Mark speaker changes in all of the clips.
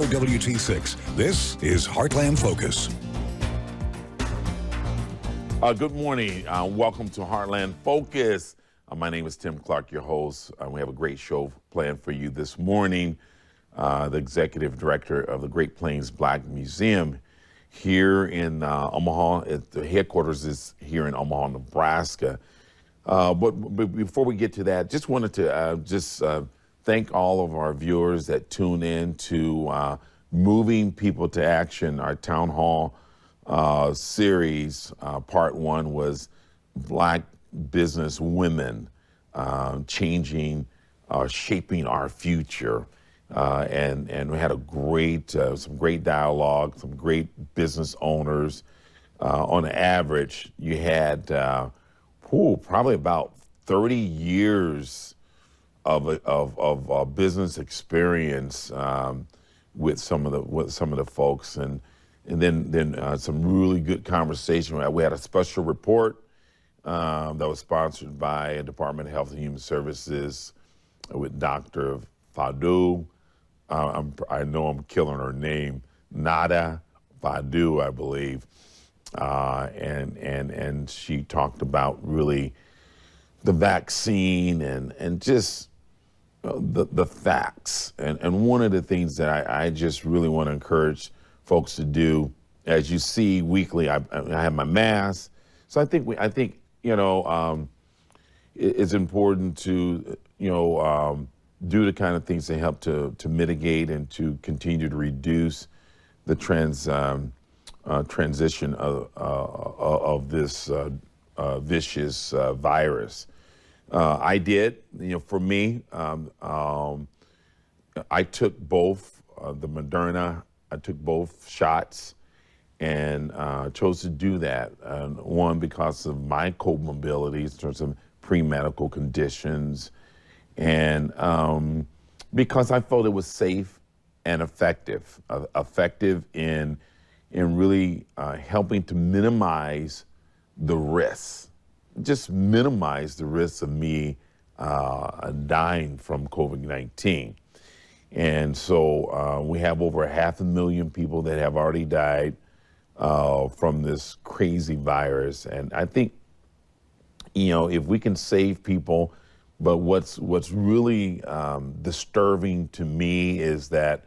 Speaker 1: WT6. This is Heartland Focus.
Speaker 2: Good morning. Welcome to Heartland Focus. My name is Tim Clark, your host. We have a great show planned for you this morning. The executive director of the Great Plains Black Museum here in Omaha. The headquarters is here in Omaha, Nebraska. But before we get to that, just wanted to thank all of our viewers that tune in to Moving People to Action, our town hall series. Part one was Black business women changing, shaping our future. And we had some great dialogue, some great business owners. On average, you had probably about 30 years of business experience with some of the folks, and then some really good conversation. We had a special report that was sponsored by Department of Health and Human Services with Dr. Fadu. I know I'm killing her name, Nada Fadu, I believe, and she talked about really the vaccine and just the facts. And one of the things that I just really want to encourage folks to do, as you see weekly, I have my mask. So I think it's important to do the kind of things that help to mitigate and to continue to reduce the transition of this vicious virus. I did, for me, I took both the Moderna. I took both shots and chose to do that. One, because of my comorbidities in terms of pre-medical conditions, and because I felt it was safe and effective in really helping to minimize the risks, just minimize the risks of me dying from COVID-19. And so we have over 500,000 people that have already died from this crazy virus. And I think, if we can save people, but what's really disturbing to me is that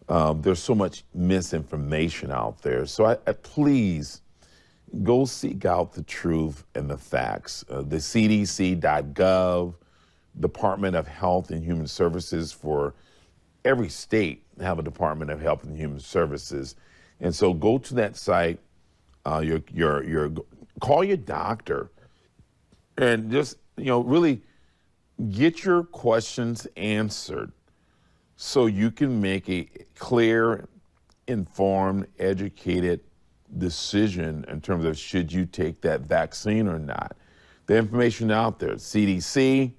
Speaker 2: there's so much misinformation out there. So I please go seek out the truth and the facts. The CDC.gov, Department of Health and Human Services, for every state have a Department of Health and Human Services. And so go to that site, call your doctor, and just, really get your questions answered so you can make a clear, informed, educated decision in terms of should you take that vaccine or not. The information out there, CDC,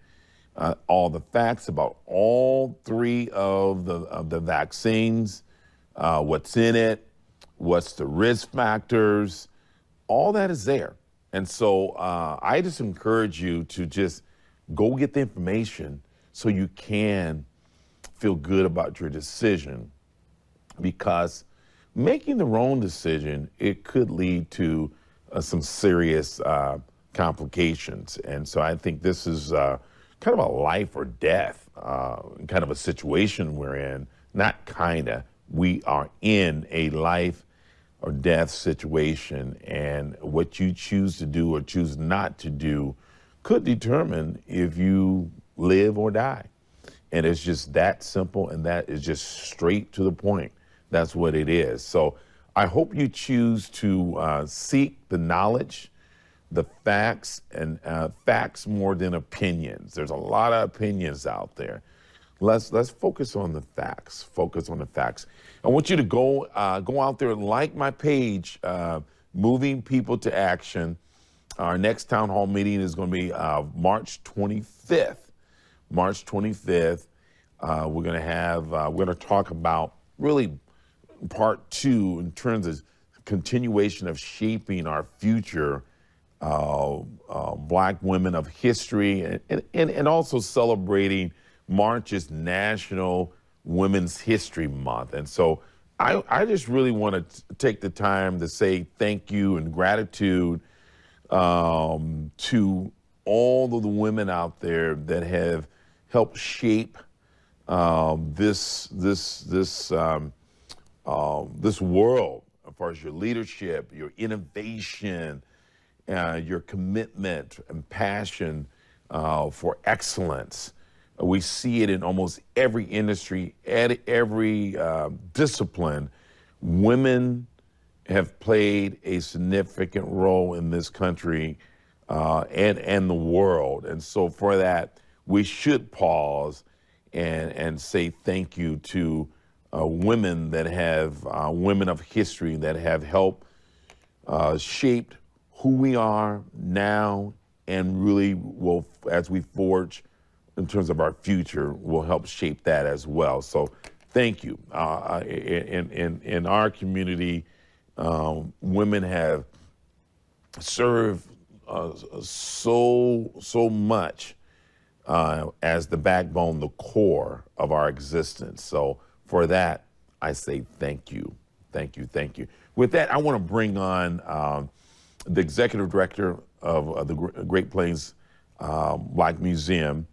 Speaker 2: all the facts about all three of the vaccines, what's in it, what's the risk factors, all that is there. And so I just encourage you to just go get the information so you can feel good about your decision, because making the wrong decision, it could lead to some serious complications. And so I think this is kind of a life or death kind of a situation we're in. Not kinda, we are in a life or death situation, and what you choose to do or choose not to do could determine if you live or die. And it's just that simple, and that is just straight to the point. That's what it is. So I hope you choose to seek the knowledge, the facts, and facts more than opinions. There's a lot of opinions out there. Let's focus on the facts. Focus on the facts. I want you to go out there and like my page, Moving People to Action. Our next town hall meeting is going to be March 25th. March 25th. We're going to talk about really part two in terms of continuation of shaping our future, Black women of history, and also celebrating March is National Women's History Month. And so I just really want to take the time to say thank you and gratitude to all of the women out there that have helped shape this world, as far as your leadership, your innovation, your commitment and passion for excellence. We see it in almost every industry, at every discipline. Women have played a significant role in this country and the world. And so for that, we should pause and say thank you to women that have, women of history that have helped shaped who we are now, and really will, as we forge in terms of our future, will help shape that as well. So thank you. In our community, women have served so much as the backbone, the core of our existence. So for that, I say thank you, thank you, thank you. With that, I want to bring on the executive director of the Great Plains Black Museum,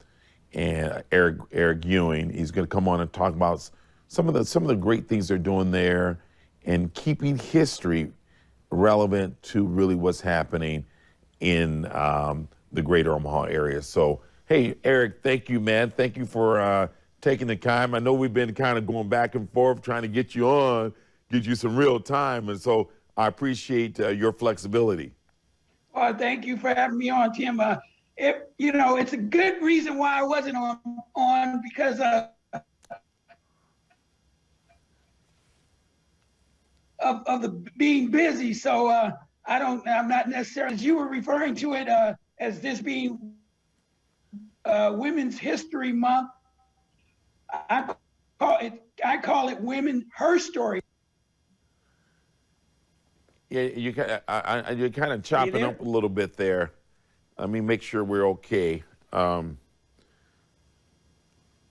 Speaker 2: and Eric Ewing. He's going to come on and talk about some of the great things they're doing there and keeping history relevant to really what's happening in the greater Omaha area. So, hey, Eric, thank you, man. Thank you for taking the time. I know we've been kind of going back and forth trying to get you on, get you some real time, and so I appreciate your flexibility.
Speaker 3: Well, thank you for having me on, Tim. It's a good reason why I wasn't on because of the being busy. So I'm not necessarily, as you were referring to it as this being Women's History Month. I call it Women Her Story.
Speaker 2: Yeah, you're kind of chopping up a little bit there. Let me make sure we're okay.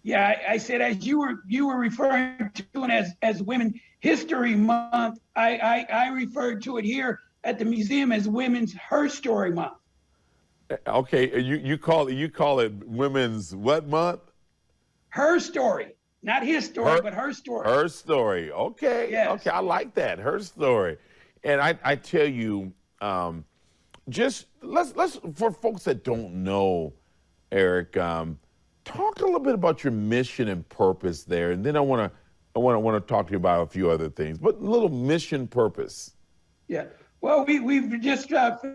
Speaker 3: Yeah, I said as you were referring to it as Women History Month, I referred to it here at the museum as Women's Her Story Month.
Speaker 2: Okay, you call it Women's what month?
Speaker 3: Her story, not his story, but her story.
Speaker 2: Her story. Okay.
Speaker 3: Yes.
Speaker 2: Okay, I like that. Her story. And I tell you, just let's for folks that don't know, Eric, talk a little bit about your mission and purpose there, and then I want to talk to you about a few other things. But a little mission purpose.
Speaker 3: Yeah. Well, we've just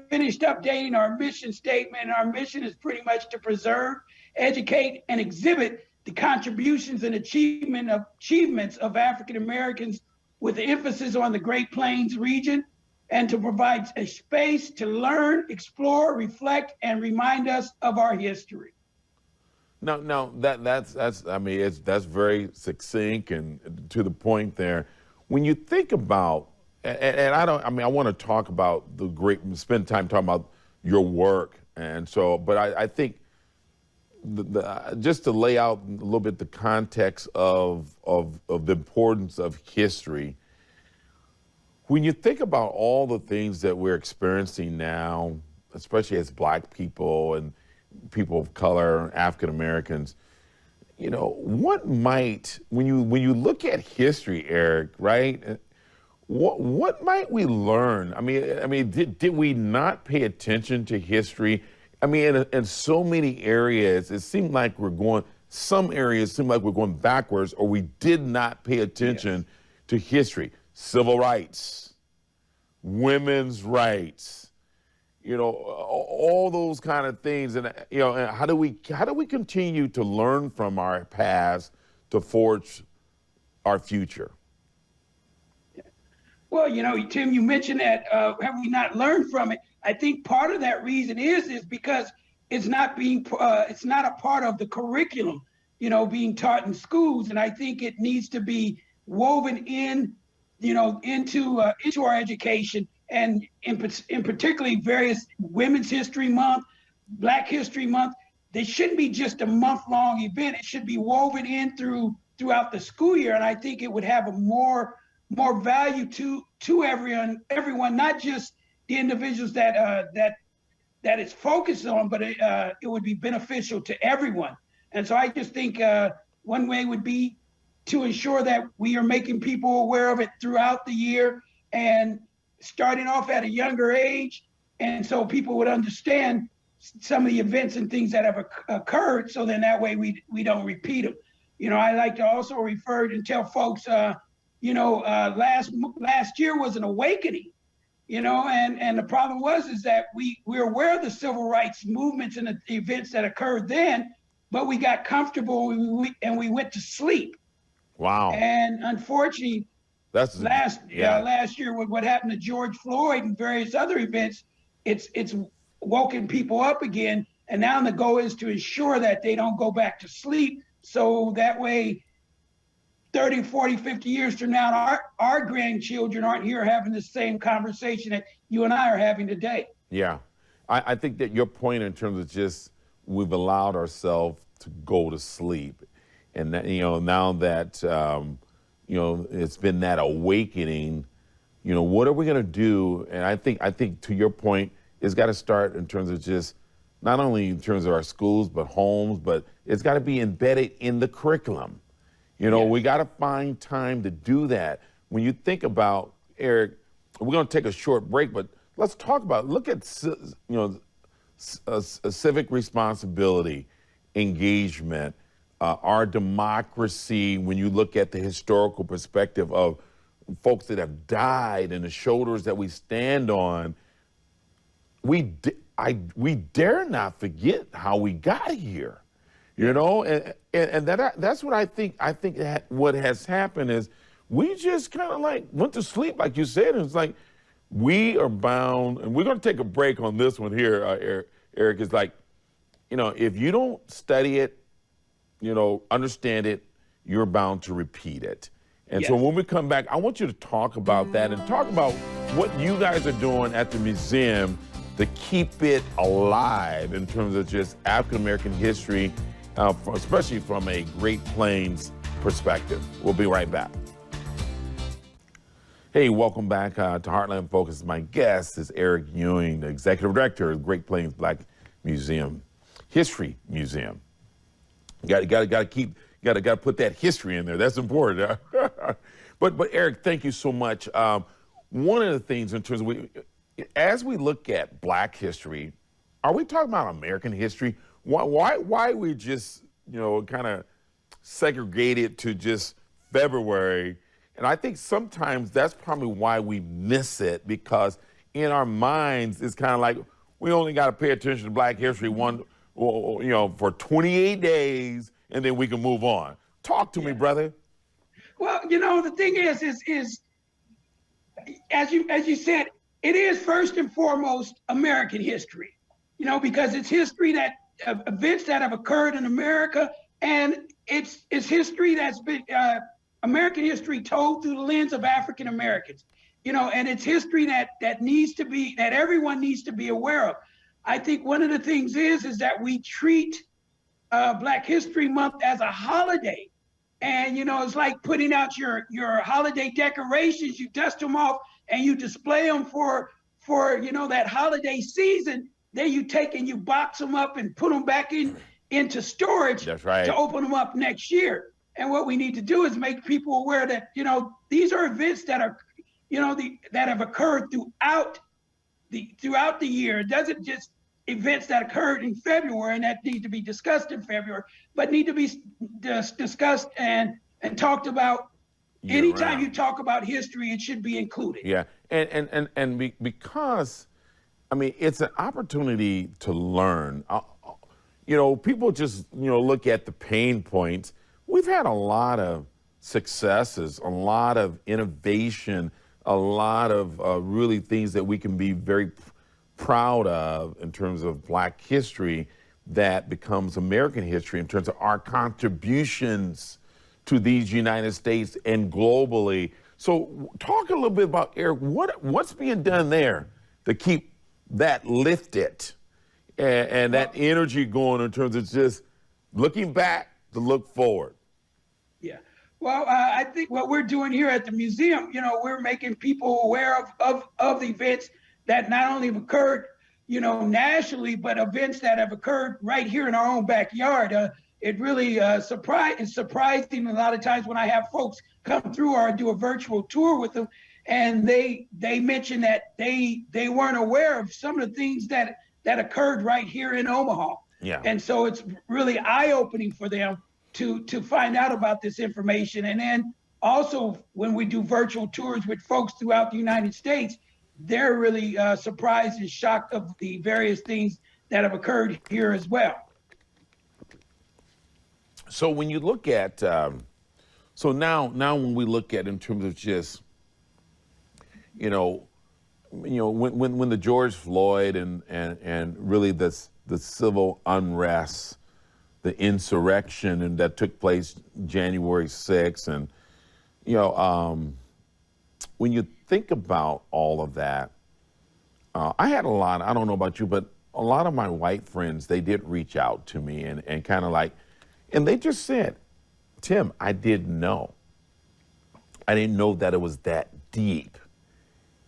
Speaker 3: finished updating our mission statement. Our mission is pretty much to preserve, educate, and exhibit the contributions and achievements of African Americans, with the emphasis on the Great Plains region, and to provide a space to learn, explore, reflect, and remind us of our history.
Speaker 2: No, that's very succinct and to the point there. When you think about, and I want to talk about spend time talking about your work, and so, but I think just to lay out a little bit the context of the importance of history. When you think about all the things that we're experiencing now, especially as Black people and people of color, African Americans, what might, when you look at history, Eric, right? What might we learn? I mean, did we not pay attention to history? I mean, in so many areas, it seemed like some areas seem like we're going backwards, or we did not pay attention to history. Civil rights, women's rights, all those kind of things. And, and how do we continue to learn from our past to forge our future?
Speaker 3: Well, Tim, you mentioned that, have we not learned from it? I think part of that reason is because it's not a part of the curriculum, being taught in schools. And I think it needs to be woven in, into our education, and in particularly various Women's History Month, Black History Month. They shouldn't be just a month-long event. It should be woven in through throughout the school year. And I think it would have a more value to everyone, not just the individuals that it's focused on, but it would be beneficial to everyone. And so I just think one way would be to ensure that we are making people aware of it throughout the year and starting off at a younger age. And so people would understand some of the events and things that have occurred. So then that way we don't repeat them. You know, I like to also refer and tell folks, last year was an awakening, you know, and the problem is that we're aware of the civil rights movements and the events that occurred then, but we got comfortable and we went to sleep.
Speaker 2: Wow.
Speaker 3: And unfortunately, last year with what happened to George Floyd and various other events, it's woken people up again. And now the goal is to ensure that they don't go back to sleep. So that way, 30, 40, 50 years from now, our grandchildren aren't here having the same conversation that you and I are having today.
Speaker 2: Yeah. I think that your point in terms of just we've allowed ourselves to go to sleep. And that, you know, now that, it's been that awakening, you know, what are we going to do? And I think to your point, it's got to start in terms of just not only in terms of our schools, but homes, but it's got to be embedded in the curriculum. You know, we got to find time to do that. When you think about, Eric, we're going to take a short break, but let's talk about, look at, a civic responsibility, engagement, our democracy, when you look at the historical perspective of folks that have died and the shoulders that we stand on, we dare not forget how we got here, you know, and that's what I think. I think that what has happened is we just kind of like went to sleep, like you said. And it's like we are bound, and we're going to take a break on this one here, Eric. Is like, you know, if you don't study it, you know, understand it, you're bound to repeat it. And so when we come back, I want you to talk about that and talk about what you guys are doing at the museum to keep it alive in terms of just African-American history, especially from a Great Plains perspective. We'll be right back. Hey, welcome back to Heartland Focus. My guest is Eric Ewing, the Executive Director of Great Plains Black Museum, History Museum. Got to put that history in there. That's important. But Eric, thank you so much. One of the things in terms of as we look at Black history, are we talking about American history? Why we just, you know, kind of segregated to just February? And I think sometimes that's probably why we miss it, because in our minds, it's kind of like we only got to pay attention to Black history for 28 days, and then we can move on. Talk to me, brother.
Speaker 3: Well, you know, the thing is as you said, it is first and foremost American history, you know, because it's history that events that have occurred in America, and it's history that's been American history told through the lens of African Americans, you know, and it's history that everyone needs to be aware of. I think one of the things is that we treat Black History Month as a holiday. And, you know, it's like putting out your holiday decorations, you dust them off and you display them for you know, that holiday season. Then you take and you box them up and put them back into storage.
Speaker 2: That's right.
Speaker 3: To open them up next year. And what we need to do is make people aware that, you know, these are events that are, you know, that have occurred throughout the year. It doesn't just events that occurred in February and that need to be discussed in February, but need to be discussed and talked about. Anytime you talk about history, it should be included.
Speaker 2: Yeah, and because, I mean, it's an opportunity to learn. You know, people just, you know, look at the pain points. We've had a lot of successes, a lot of innovation, a lot of really things that we can be very proud of in terms of Black history that becomes American history in terms of our contributions to these United States and globally. So talk a little bit about, Eric, what's being done there to keep that lifted and that energy going in terms of just looking back to look forward?
Speaker 3: Yeah. Well, I think what we're doing here at the museum, we're making people aware of the events that not only have occurred, nationally, but events that have occurred right here in our own backyard. It really is surprising a lot of times when I have folks come through or do a virtual tour with them, and they mention that they weren't aware of some of the things that occurred right here in Omaha.
Speaker 2: Yeah.
Speaker 3: And so it's really eye-opening for them to find out about this information. And then also when we do virtual tours with folks throughout the United States, they're really surprised and shocked of the various things that have occurred here as well.
Speaker 2: So when you look at, so now when we look at in terms of just, when the George Floyd and really the civil unrest, the insurrection and that took place January 6th, and when you think about all of that, I had a lot. I don't know about you, but a lot of my white friends, they did reach out to me and kind of like, and they just said, Tim, I didn't know. I didn't know that it was that deep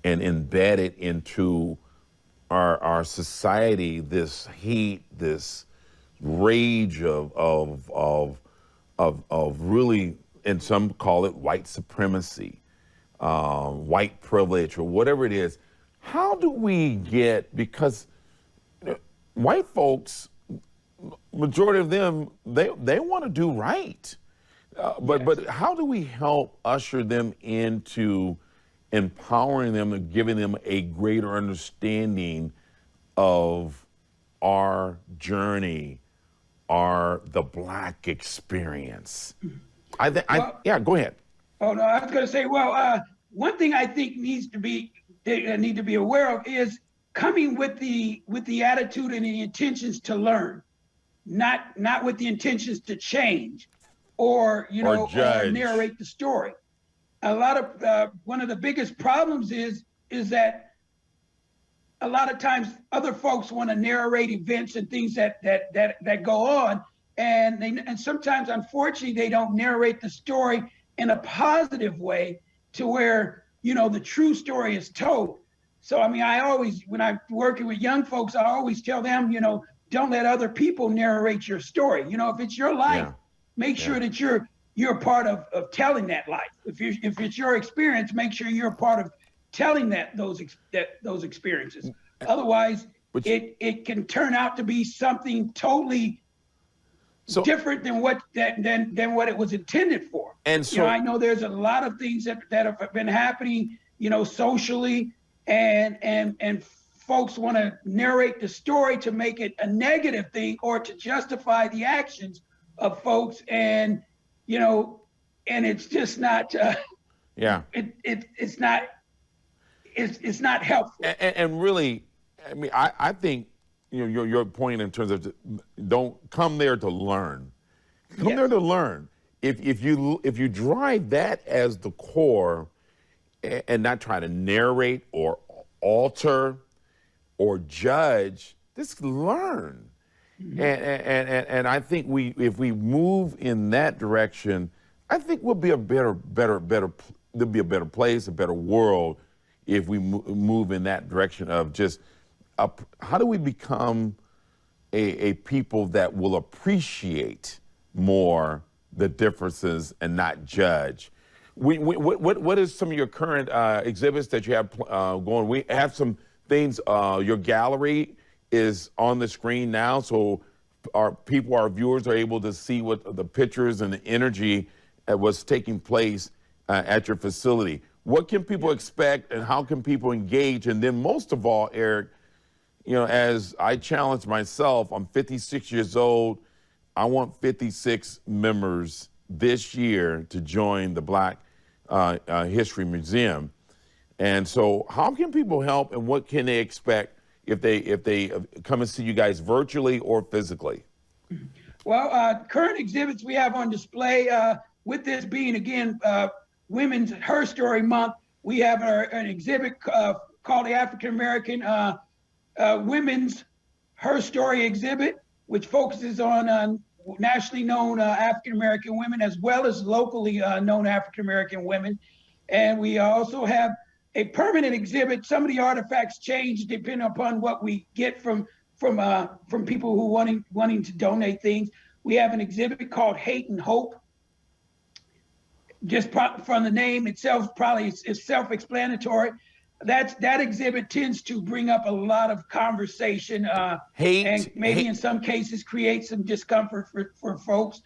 Speaker 2: and embedded into our society, this hate, this rage of really, and some call it white supremacy, white privilege, or whatever it is. How do we get, because white folks, majority of them, they want to do right, but how do we help usher them into empowering them and giving them a greater understanding of our journey, the Black experience? Yeah, go ahead.
Speaker 3: Oh no, I was going to say, well, one thing I think they need to be aware of is coming with the attitude and the intentions to learn, not with the intentions to change or narrate the story. A lot of one of the biggest problems is that a lot of times other folks want to narrate events and things that go on, and sometimes unfortunately they don't narrate the story in a positive way to where the true story is told. So I mean, I always, when I'm working with young folks, I always tell them, don't let other people narrate your story. If it's your life, make sure that you're a part of telling that life. If it's your experience, make sure you're a part of telling those experiences. Otherwise, it can turn out to be something totally different than what it was intended for. And so I know there's a lot of things that have been happening, socially, and folks want to narrate the story to make it a negative thing or to justify the actions of folks, and it's just not. It's not helpful.
Speaker 2: And really, I mean, I think your point in terms of don't come there to learn. Come there to learn. If you drive that as the core, and not try to narrate or alter or judge, just learn. Mm-hmm. And I think if we move in that direction, I think we'll be a better. There'll be a better place, a better world, if we move in that direction of just how do we become a people that will appreciate more the differences and not judge. What is some of your current exhibits that you have going? We have some things. Your gallery is on the screen now, so our viewers are able to see what the pictures and the energy that was taking place at your facility. What can people expect, and how can people engage? And then most of all, Eric, as I challenge myself, I'm 56 years old. I want 56 members this year to join the Black History Museum. And so how can people help, and what can they expect if they come and see you guys virtually or physically?
Speaker 3: Well, current exhibits we have on display, with this being, again, Women's Her Story Month, we have an exhibit called the African American Women's Her Story exhibit, which focuses on nationally known African-American women, as well as locally known African-American women. And we also have a permanent exhibit. Some of the artifacts change depending upon what we get from people who wanting to donate things. We have an exhibit called Hate and Hope. Just from the name itself, probably is self-explanatory. That exhibit tends to bring up a lot of conversation, and maybe in some cases create some discomfort for folks.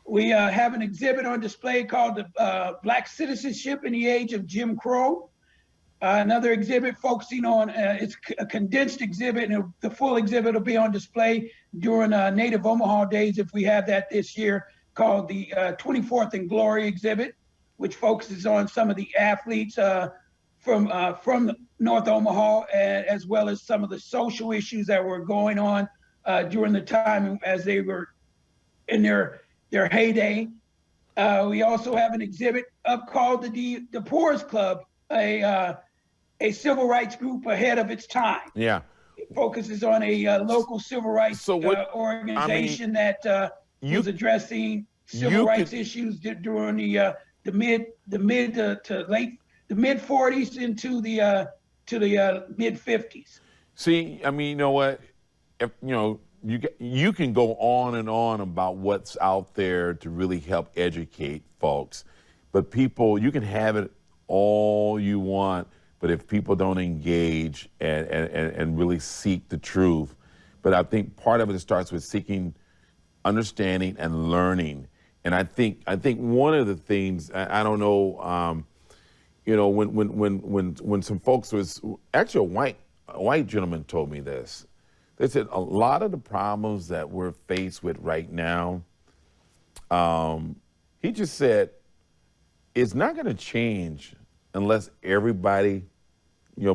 Speaker 3: We have an exhibit on display called the Black Citizenship in the Age of Jim Crow. Another exhibit focusing on, it's a condensed exhibit, and the full exhibit will be on display during Native Omaha Days if we have that this year, called the 24th and Glory exhibit, which focuses on some of the athletes from North Omaha, as well as some of the social issues that were going on during the time as they were in their heyday. We also have an exhibit up called the Poor's Club, a civil rights group ahead of its time.
Speaker 2: Yeah.
Speaker 3: It focuses on a local civil rights organization that was addressing civil rights issues during the mid to mid 40s into the mid 50s.
Speaker 2: See, I mean, you know what? You can go on and on about what's out there to really help educate folks, but you can have it all you want, but if people don't engage and really seek the truth, but I think part of it starts with seeking understanding and learning. And I think one of the things, I don't know, when some folks actually a white gentleman told me this. They said a lot of the problems that we're faced with right now, he just said, it's not going to change unless everybody,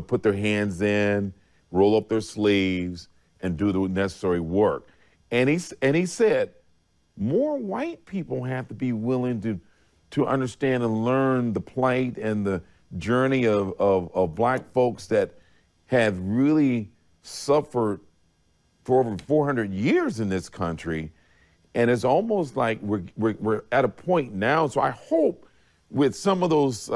Speaker 2: put their hands in, roll up their sleeves, and do the necessary work. And he said, more white people have to be willing to understand and learn the plight and the journey of black folks that have really suffered for over 400 years in this country. And it's almost like we're at a point now. So I hope with some of those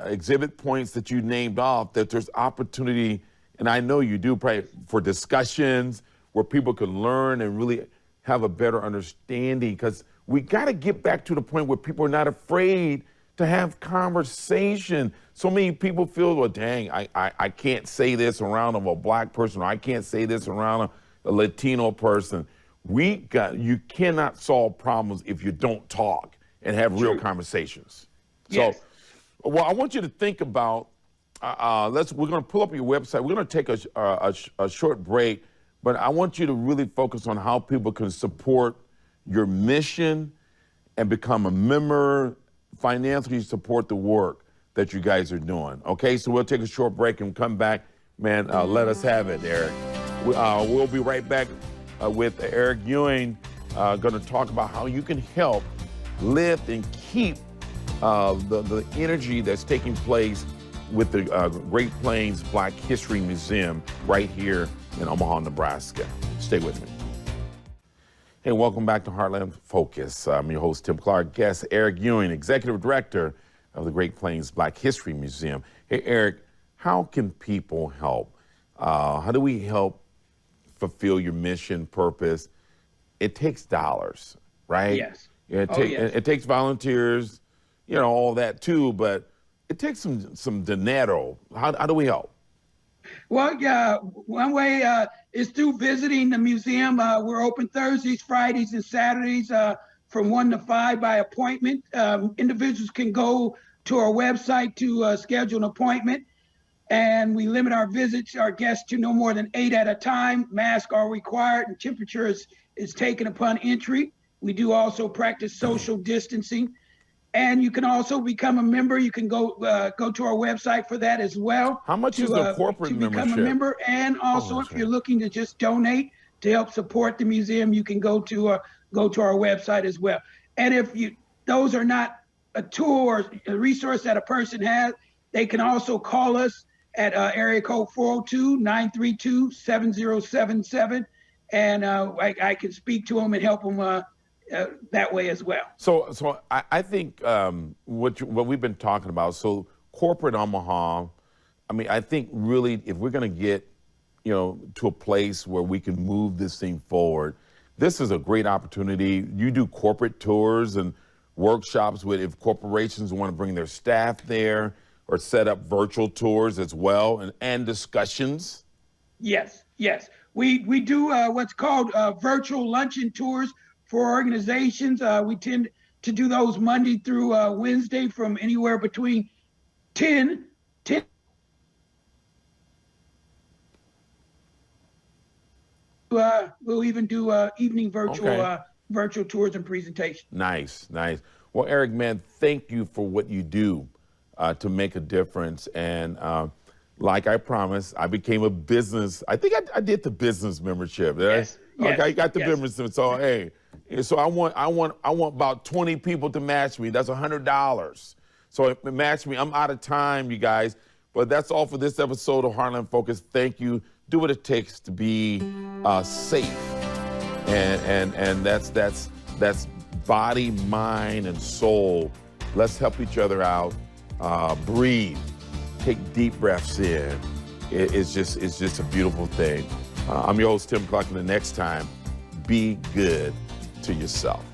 Speaker 2: exhibit points that you named off, that there's opportunity, and I know you do, probably for discussions where people can learn and really have a better understanding, because we got to get back to the point where people are not afraid to have conversation. So many people feel, well, dang, I can't say this around a black person, or I can't say this around a Latino person. You cannot solve problems if you don't talk and have real conversations.
Speaker 3: Yes.
Speaker 2: So, well, I want you to think about, we're going to pull up your website. We're going to take a short break, but I want you to really focus on how people can support your mission and become a member, financially support the work that you guys are doing. Okay, so we'll take a short break and come back. Man, let us have it, Eric. We'll be right back with Eric Ewing, going to talk about how you can help lift and keep the energy that's taking place with the Great Plains Black History Museum right here in Omaha, Nebraska. Stay with me. Hey, welcome back to Heartland Focus. I'm your host, Tim Clark. Guest Eric Ewing, Executive Director of the Great Plains Black History Museum. Hey, Eric, how can people help? How do we help fulfill your mission, purpose? It takes dollars, right?
Speaker 3: Yes.
Speaker 2: It takes volunteers, all that too, but it takes some dinero. How do we help?
Speaker 3: Well, one way is through visiting the museum. We're open Thursdays, Fridays, and Saturdays from 1 to 5 by appointment. Individuals can go to our website to schedule an appointment, and we limit our guests to no more than 8 at a time. Masks are required, and temperature is taken upon entry. We do also practice social distancing. And you can also become a member. You can go to our website for that as well.
Speaker 2: How much is the corporate membership? To become a member, and also if you're looking to just donate to help support the museum, you can go to our website as well. And if those are not a tool or a resource that a person has, they can also call us at area code 402-932-7077,
Speaker 3: and I can speak to them and help them that way as well.
Speaker 2: So I think what we've been talking about. So corporate Omaha. I mean, I think really if we're going to get to a place where we can move this thing forward, this is a great opportunity. You do corporate tours and workshops with if corporations want to bring their staff there, or set up virtual tours as well, and discussions.
Speaker 3: Yes. We do what's called virtual luncheon tours for organizations. We tend to do those Monday through Wednesday from anywhere between 10. We'll even do evening virtual tours and presentations.
Speaker 2: Nice. Well, Eric, man, thank you for what you do to make a difference. And like I promised, I became a business. I think I did the business membership.
Speaker 3: Yes.
Speaker 2: Okay, I got the business. So hey, so I want about 20 people to match me. That's $100. So match me. I'm out of time, you guys. But that's all for this episode of Heartland Focus. Thank you. Do what it takes to be safe, and that's body, mind, and soul. Let's help each other out. Breathe. Take deep breaths in. It's just a beautiful thing. I'm your host, Tim Clark, and the next time, be good to yourself.